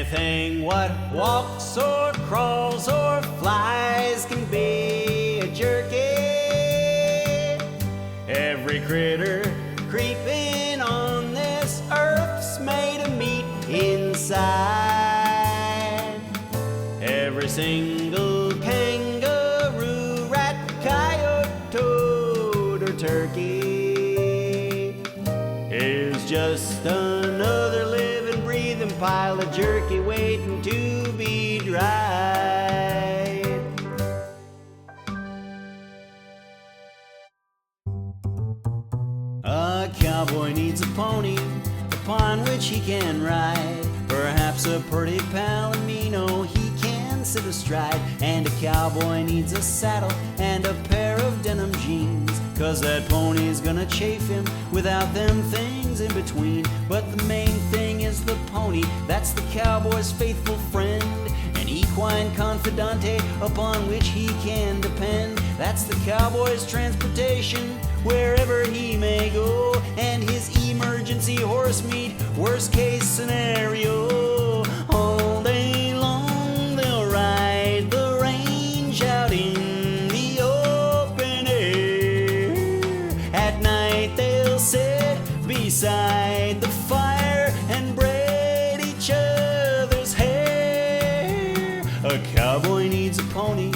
Anything what walks or crawls or flies can be a jerky. Every critter creeping on this earth's made of meat inside. Every single kangaroo, rat, coyote, toad, or turkey is just another living, breathing pile of jerky waiting to be dried. A cowboy needs a pony upon which he can ride, perhaps a pretty palomino he can sit astride. And a cowboy needs a saddle and a pair of denim jeans, 'cause that pony's gonna chafe him without them things in between. But the main thing is the pony, that's the cowboy's faithful friend, an equine confidante upon which he can depend. That's the cowboy's transportation wherever he may go, and his emergency horse meat, worst case scenario. All day long they'll ride the range out in the open air. At night they'll sit beside the fire and braid each other's hair. A cowboy needs a pony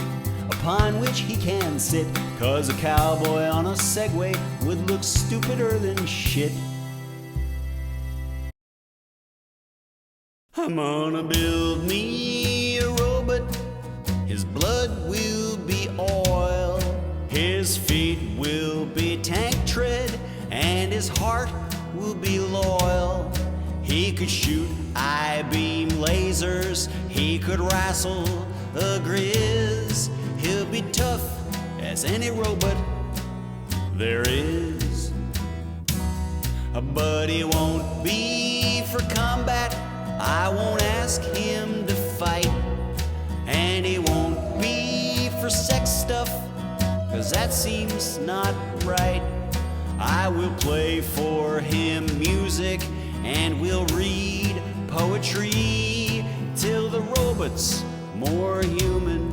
upon which he can sit, 'cause a cowboy on a Segway would look stupider than shit. I'm gonna build me a robot. His blood will be oil, his feet will be tank tread, and his heart will be loyal. He could shoot I-beam lasers, he could wrestle a grizz. He'll be tough as any robot there is. But he won't be for combat, I won't ask him to fight. And he won't be for sex stuff, 'cause that seems not right. I will play for him music and we'll read poetry till the robot's more human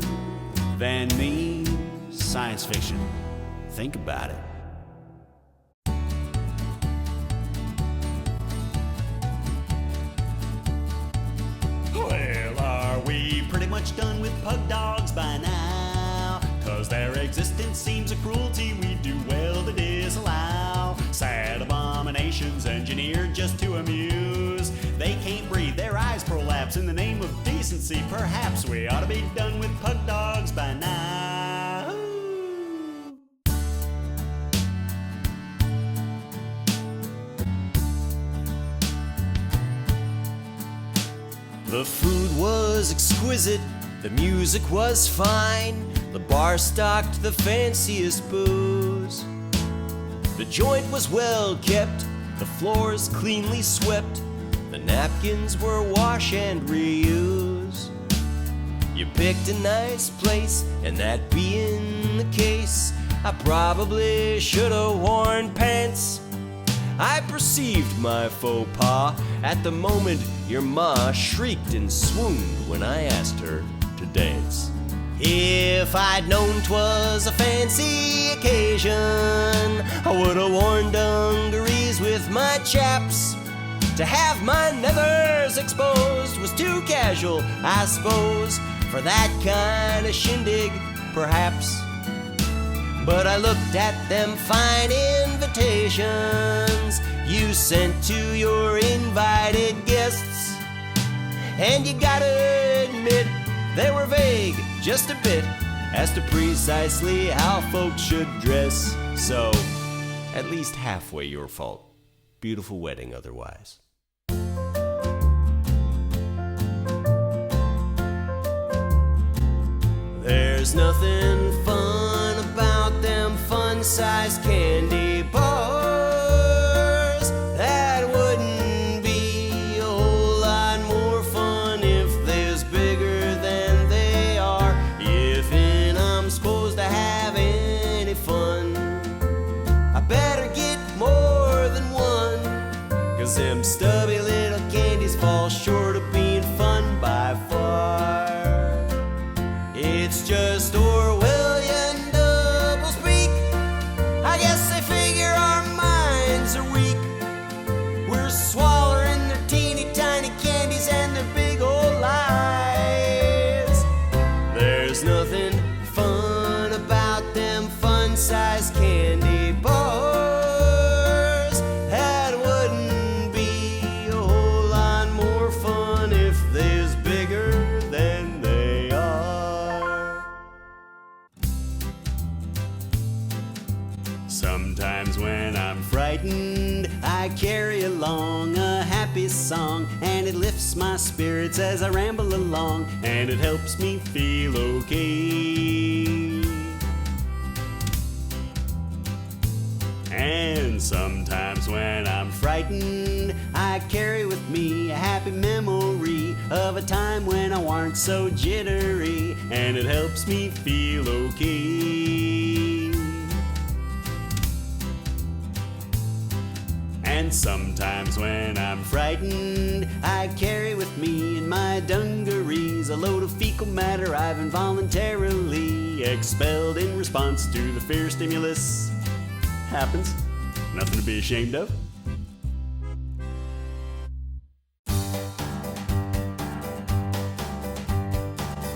than me. Science fiction. Think about it. Well, are we pretty much done with pug dogs by now? 'Cause their existence seems a cruelty we do well to disallow. Sad abominations engineered just to amuse. They can't breathe, their eyes prolapse in the name of decency. Perhaps we ought to be done with pug dogs by now. The food was exquisite, the music was fine, the bar stocked the fanciest booze. The joint was well kept, the floors cleanly swept, the napkins were wash and reuse. You picked a nice place, and that being the case, I probably should have worn pants. I perceived my faux pas at the moment your ma shrieked and swooned when I asked her to dance. If I'd known 'twas a fancy occasion, I would've worn dungarees with my chaps. To have my nethers exposed was too casual, I suppose, for that kind of shindig, perhaps. But I looked at them fine invitations you sent to your invited guests, and you gotta admit they were vague just a bit as to precisely how folks should dress. So, at least halfway your fault. Beautiful wedding otherwise. There's nothing fun about them fun-sized candy bars. That wouldn't be a whole lot more fun if they was bigger than they are. If I'm supposed to have any fun, I better get more than one, 'cause them stubby little candies fall short of being fun. Sometimes when I'm frightened, I carry along a happy song, and it lifts my spirits as I ramble along, and it helps me feel okay. And sometimes when I'm frightened, I carry with me a happy memory of a time when I weren't so jittery, and it helps me feel okay. And sometimes when I'm frightened, I carry with me in my dungarees a load of fecal matter I've involuntarily expelled in response to the fear stimulus. Happens. Nothing to be ashamed of.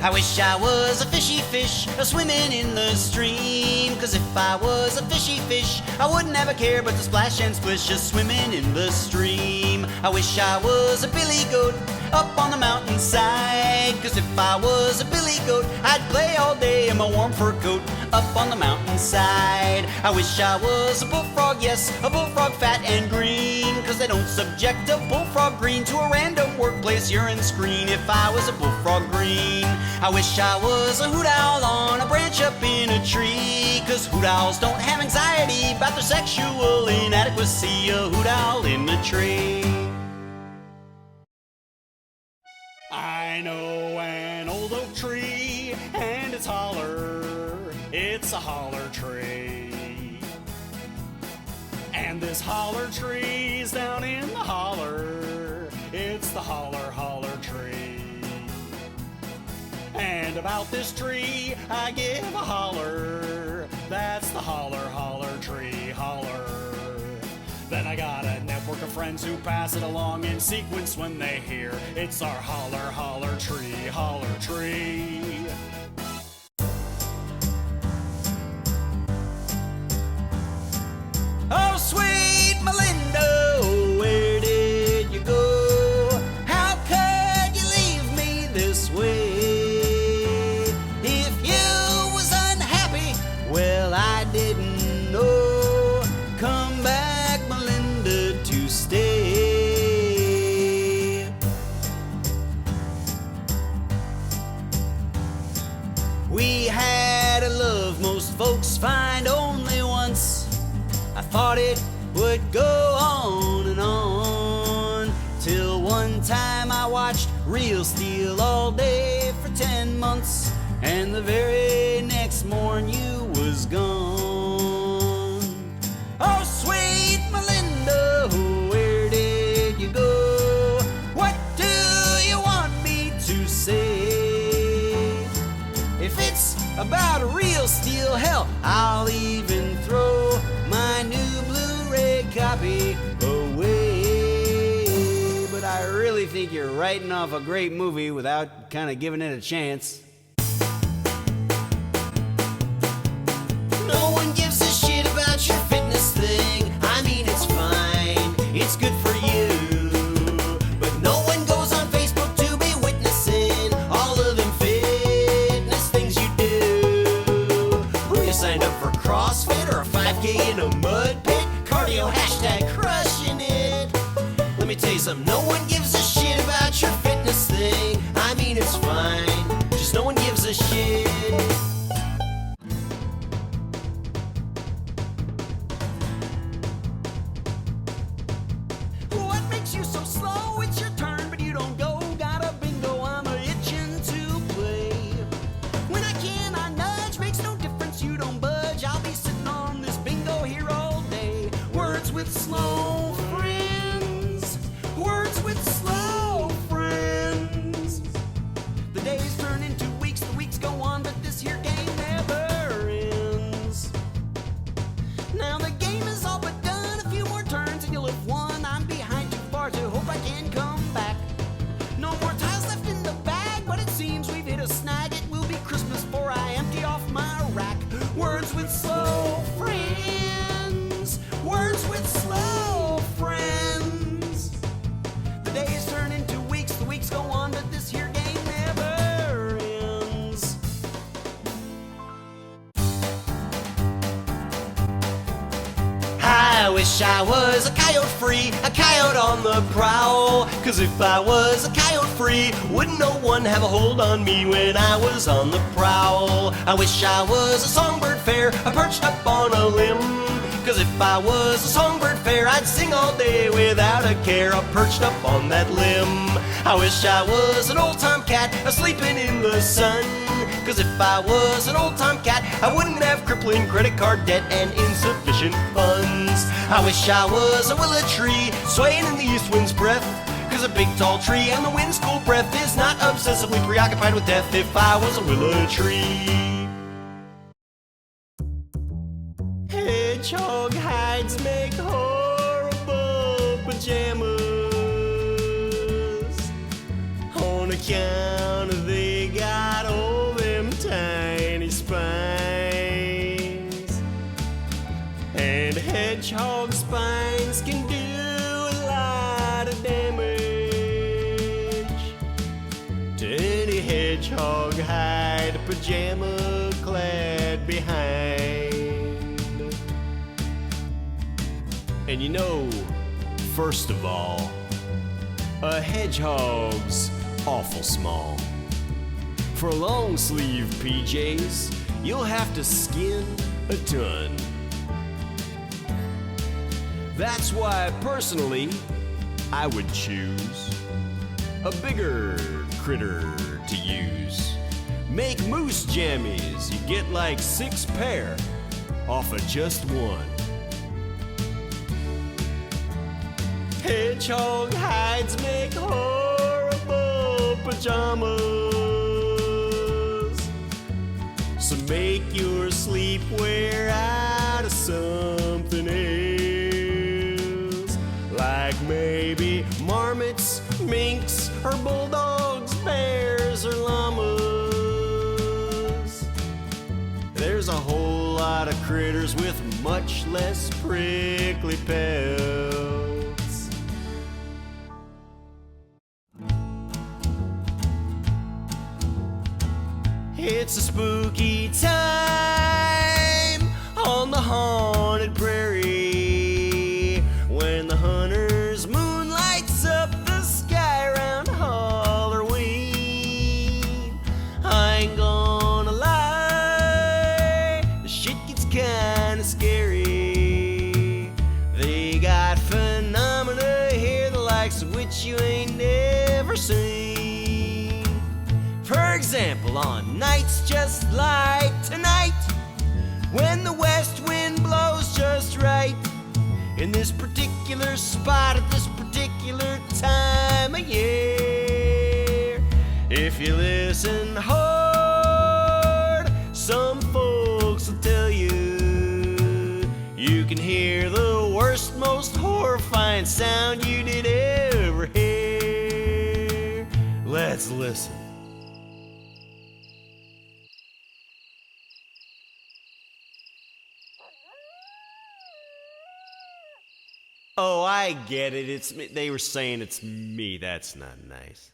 I wish I was a fishy fish, swimming in the stream. 'Cause if I was a fishy fish, I wouldn't have a care but to splash and splish, just swimming in the stream. I wish I was a billy goat, up on the mountainside. 'Cause if I was a billy goat, I'd play all day in my warm fur coat, up on the mountainside. I wish I was a bullfrog, yes, a bullfrog fat and green. 'Cause they don't subject a bullfrog green to a random workplace urine screen. If I was a bullfrog green, I wish I was a hoot owl on a branch up in a tree. 'Cause hoot owls don't have anxiety about their sexual inadequacy. A hoot owl in the tree. I know an old oak tree and it's holler. It's a holler tree. And this holler tree's down in the holler. It's the holler, holler tree. And about this tree I give a holler. That's the holler, holler tree, holler. Then I got a network of friends who pass it along in sequence when they hear it's our holler, holler tree, holler tree. Oh, sweet Melinda, where did you go? How could you leave me this way? If you was unhappy, well, I didn't know. Come back, Melinda, to stay. We had a love most folks find only once. I thought it would go on and on, till one time I watched Real Steel all day for 10 months, and the very next morn you was gone. Oh, sweet Melinda, where did you go? What do you want me to say? If it's about Real Steel, hell, I'll even throw my new Blu-ray copy away. But I really think you're writing off a great movie without kind of giving it a chance. No one gives a shit about your fitness thing. I mean, it's fine, it's good for you. But no one goes on Facebook to be witnessing all of them fitness things you do. Who you signed up for CrossFit or a 5K in a mud pit? Cardio hashtag crushing it. Let me tell you something, no one gives a shit about your fitness thing. I mean, it's fine, just no one gives a shit. What makes you so slow? It's your turn, but you don't go. Got a bingo, I'm a itching to play. When I can, I nudge, makes no difference, you don't budge. I'll be sitting on this bingo here all day. Words with slow friends. Words with slow friends. The days turn into weeks, the weeks go on, but this here game never ends. Now the game is all but done, a few more turns and you'll have won. I'm behind too far to hope I can come back. No more tiles left in the bag, but it seems we've hit a snag. It will be Christmas before I empty off my rack. Words with slow friends. Words with slow wish I was a coyote free, a coyote on the prowl. Cause if I was a coyote free, wouldn't no one have a hold on me when I was on the prowl. I wish I was a songbird fair, I perched up on a limb. Cause if I was a songbird fair, I'd sing all day without a care, I perched up on that limb. I wish I was an old tomcat, sleeping in the sun. Cause if I was an old tomcat, I wouldn't have crippling credit card debt and insufficient funds. I wish I was a willow tree, swaying in the east wind's breath. Cause a big tall tree and the wind's cool breath is not obsessively preoccupied with death if I was a willow tree. Hedgehog hides make horrible pajamas on account of they got all them tiny spines. And hedgehog spines can do a lot of damage to any hedgehog hide pajama clad behind. And you know, first of all, a hedgehog's awful small. For long sleeve PJs, you'll have to skin a ton. That's why personally, I would choose a bigger critter to use. Make moose jammies, you get like 6 pair off of just one. Hedgehog hides make horrible pajamas, so make your sleepwear out of something else, like maybe marmots, minks, or bulldogs, bears, or llamas. There's a whole lot of critters with much less prickly pelts. It's a spooky time on the haunted prairie, when the hunter's moon lights up the sky around Halloween. I ain't gonna lie, the shit gets kinda scary. They got phenomena here, the likes of which you ain't never seen. For example, on nights just like tonight, when the west wind blows just right, in this particular spot at this particular time of year, if you listen hard, some folks will tell you, you can hear the worst, most horrifying sound you did ever hear. Let's listen. Oh, I get it. It's me. They were saying it's me. That's not nice.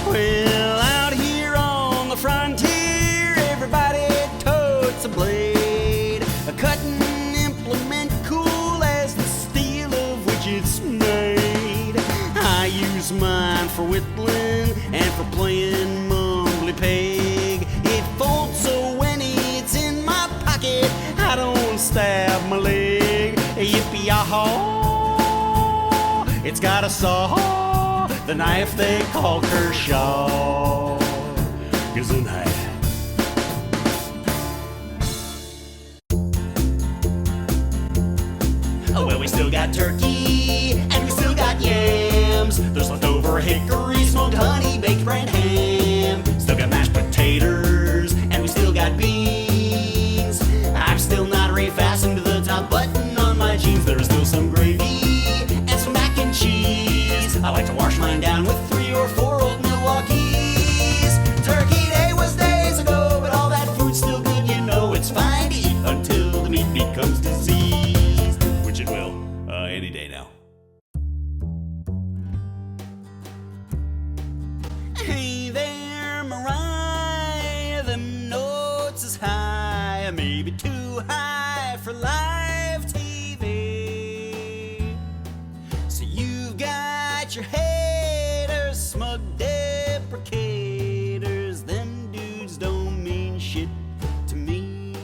Well, out here on the frontier, everybody totes a blade, a cutting implement cool as the steel of which it's made. I use mine for whittling and for playing mumbly peg. It folds so when it's in my pocket, I don't stab my leg. Yippee-yah-haw, it's got a saw, the knife they call KERSHAW. Gesundheit. Oh, well, we still got turkey and we still got yams. There's leftover hickory, smoked honey, baked bread, ham. Still got mashed potatoes and we still got beans. I'm still not refastened to the top button on my jeans. There's still some gravy and some mac and cheese. I like to wash mine down with 3 or 4 old Milwaukees. Turkey day was days ago, but all that food's still good, you know. It's fine to eat until the meat becomes diseased, which it will any day now. maybe too high for live TV. So you've got your haters, smug deprecators. Them dudes don't mean shit to me.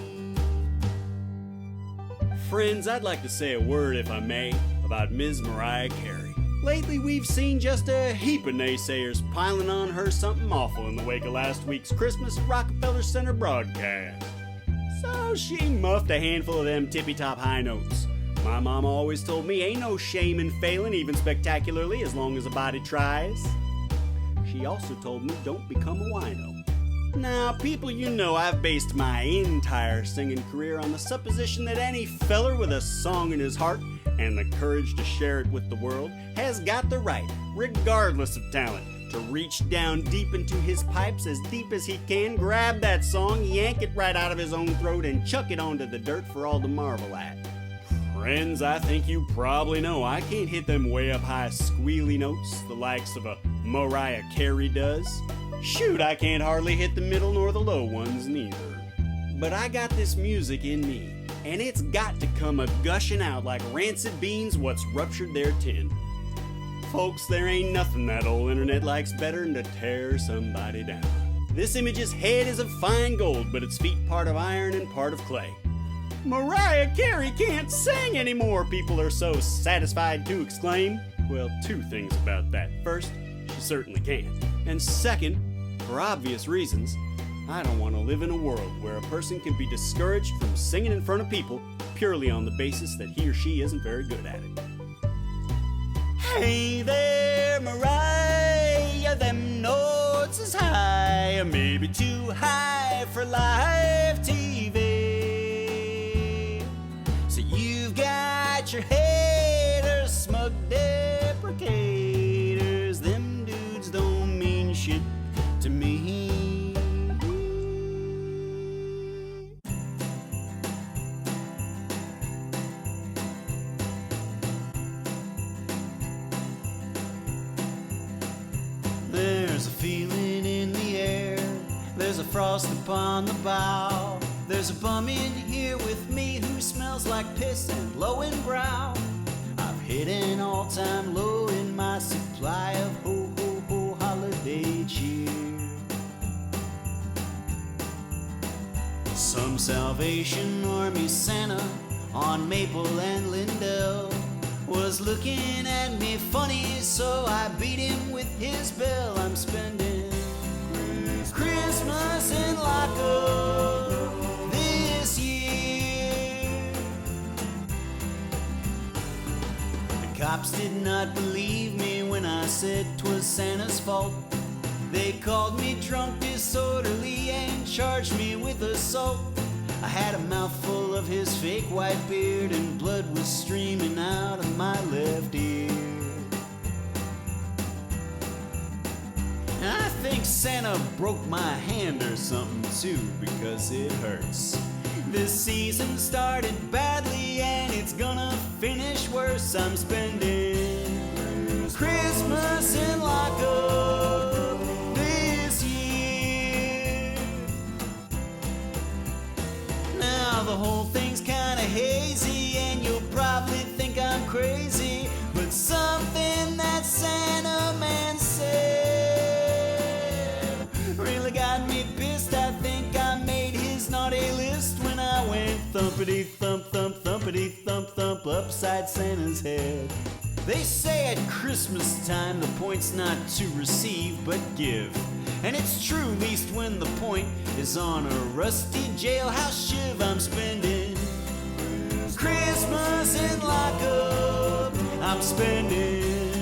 Friends, I'd like to say a word, if I may, about Ms. Mariah Carey. Lately, we've seen just a heap of naysayers piling on her something awful in the wake of last week's Christmas Rockefeller Center broadcast. So she muffed a handful of them tippy-top high notes. My mama always told me ain't no shame in failing, even spectacularly, as long as a body tries. She also told me don't become a wino. Now, people, you know I've based my entire singing career on the supposition that any feller with a song in his heart and the courage to share it with the world has got the right, regardless of talent, to reach down deep into his pipes as deep as he can, grab that song, yank it right out of his own throat, and chuck it onto the dirt for all to marvel at. Friends, I think you probably know I can't hit them way up high squealy notes the likes of a Mariah Carey does. Shoot, I can't hardly hit the middle nor the low ones neither. But I got this music in me, and it's got to come a-gushing out like rancid beans what's ruptured their tin. Folks, there ain't nothing that old internet likes better than to tear somebody down. This image's head is of fine gold, but its feet part of iron and part of clay. Mariah Carey can't sing anymore, people are so satisfied to exclaim. Well, two things about that. First, she certainly can. And second, for obvious reasons, I don't want to live in a world where a person can be discouraged from singing in front of people purely on the basis that he or she isn't very good at it. Hey there, Mariah, them notes is high, or maybe too high for live TV. So you've got your haters, smug deprecators. Them dudes don't mean shit to me. There's a feeling in the air, there's a frost upon the bough. There's a bum in here with me who smells like piss and low in brow. I've hit an all-time low in my supply of ho-ho-ho holiday cheer. Some Salvation Army Santa on Maple and Lindell was looking at me funny, so I beat him with his bell. I'm spending Christmas in LOCKUP this year. The cops did not believe me when I said 'twas Santa's fault. They called me drunk, disorderly, and charged me with assault. I had a mouthful of his fake white beard, and blood was streaming out of my left ear. And I think Santa broke my hand or something too, because it hurts. This season started badly, and it's gonna finish worse. I'm spending Christmas in LOCKUP this year. Now the whole thing's kinda hazy, and you'll probably think I'm crazy, but something that Santa man said really got me pissed. I think I made his naughty list when I went thumpity thump thump thumpity thump thump upside Santa's head. They say at Christmas time the point's not to receive but give. And it's true, least when the point is on a rusty jailhouse shiv. I'm spending Christmas in LOCKUP. I'm spending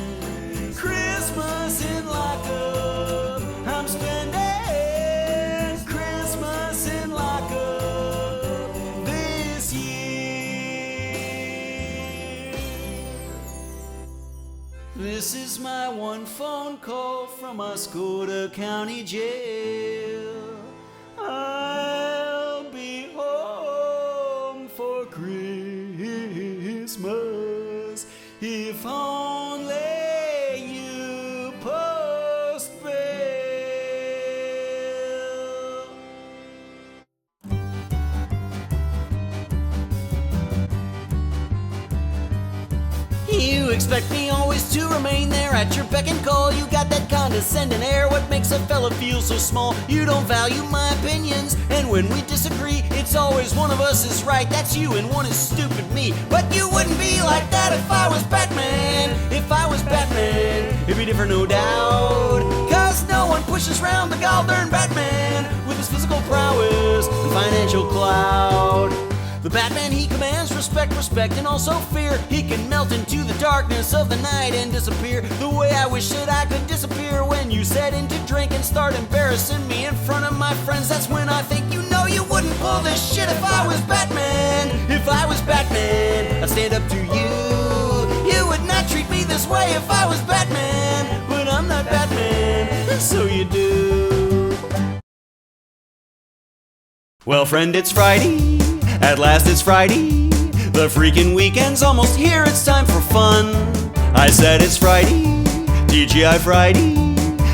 Christmas in LOCKUP. I'm spending Christmas in LOCKUP this year. This is my one phone call from Oscoda County Jail. I'll be home for Christmas if only you post bail. expect me always to remain there at your beck and call. You got that condescending air, what makes a fella feel so small? You don't value my opinions, and when we disagree, it's always one of us is right, that's you, and one is stupid me. But you wouldn't be like that if I was Batman. If I was Batman, it'd be different, no doubt. Cause no one pushes round the goddamn Batman with his physical prowess and financial clout. The Batman, he commands respect, and also fear. He can melt into the darkness of the night and disappear. The way I wish that I could disappear when you set in to drink and start embarrassing me in front of my friends. That's when I think you know you wouldn't pull this shit if I was Batman. If I was Batman, I'd stand up to you. You would not treat me this way if I was Batman. But I'm not Batman, so you do. Well, friend, it's Friday. At last it's Friday, the freaking weekend's almost here, it's time for fun. I said it's Friday, TGI Friday.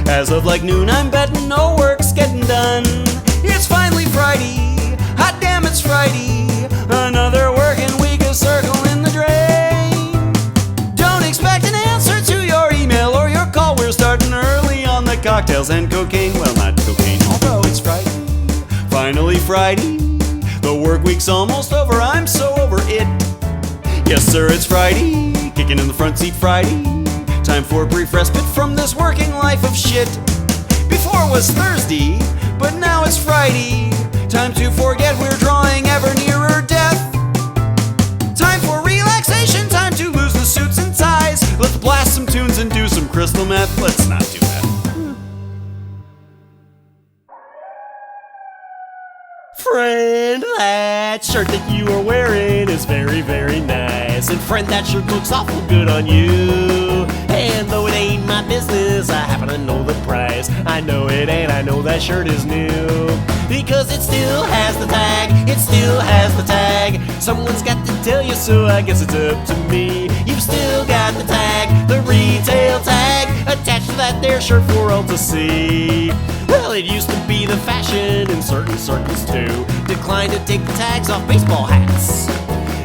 As of like noon I'm betting no work's getting done. It's finally Friday, hot damn it's Friday. Another working week is circling the drain. Don't expect an answer to your email or your call. We're starting early on the cocktails and cocaine. Well, not cocaine, although it's Friday. Finally Friday. The work week's almost over, I'm so over it. Yes sir, it's Friday, kicking in the front seat Friday. Time for a brief respite from this working life of shit. Before it was Thursday, but now it's Friday. Time to forget we're drawing ever nearer death. Time for relaxation, time to lose the suits and ties. Let's blast some tunes and do some crystal meth. Let's not do that. Friend, that shirt that you are wearing is very, very nice. And friend, that shirt looks awful good on you. And though it ain't my business, I happen to know the price. I know it ain't, I know that shirt is new. Because it still has the tag, it still has the tag. Someone's got to tell you, so I guess it's up to me. You've still got the tag, the retail tag, attached to that there shirt for all to see. Well, it used to be the fashion in certain circles too. Declined to take the tags off baseball hats.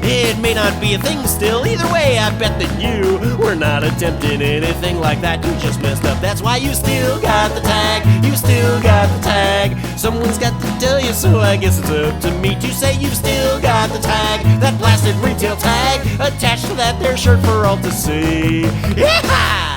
It may not be a thing still, either way I bet that you were not attempting anything like that. You just messed up, that's why you still got the tag. You still got the tag. Someone's got to tell you, so I guess it's up to me to say you've still got the tag. That blasted retail tag attached to that there shirt for all to see. Yeah!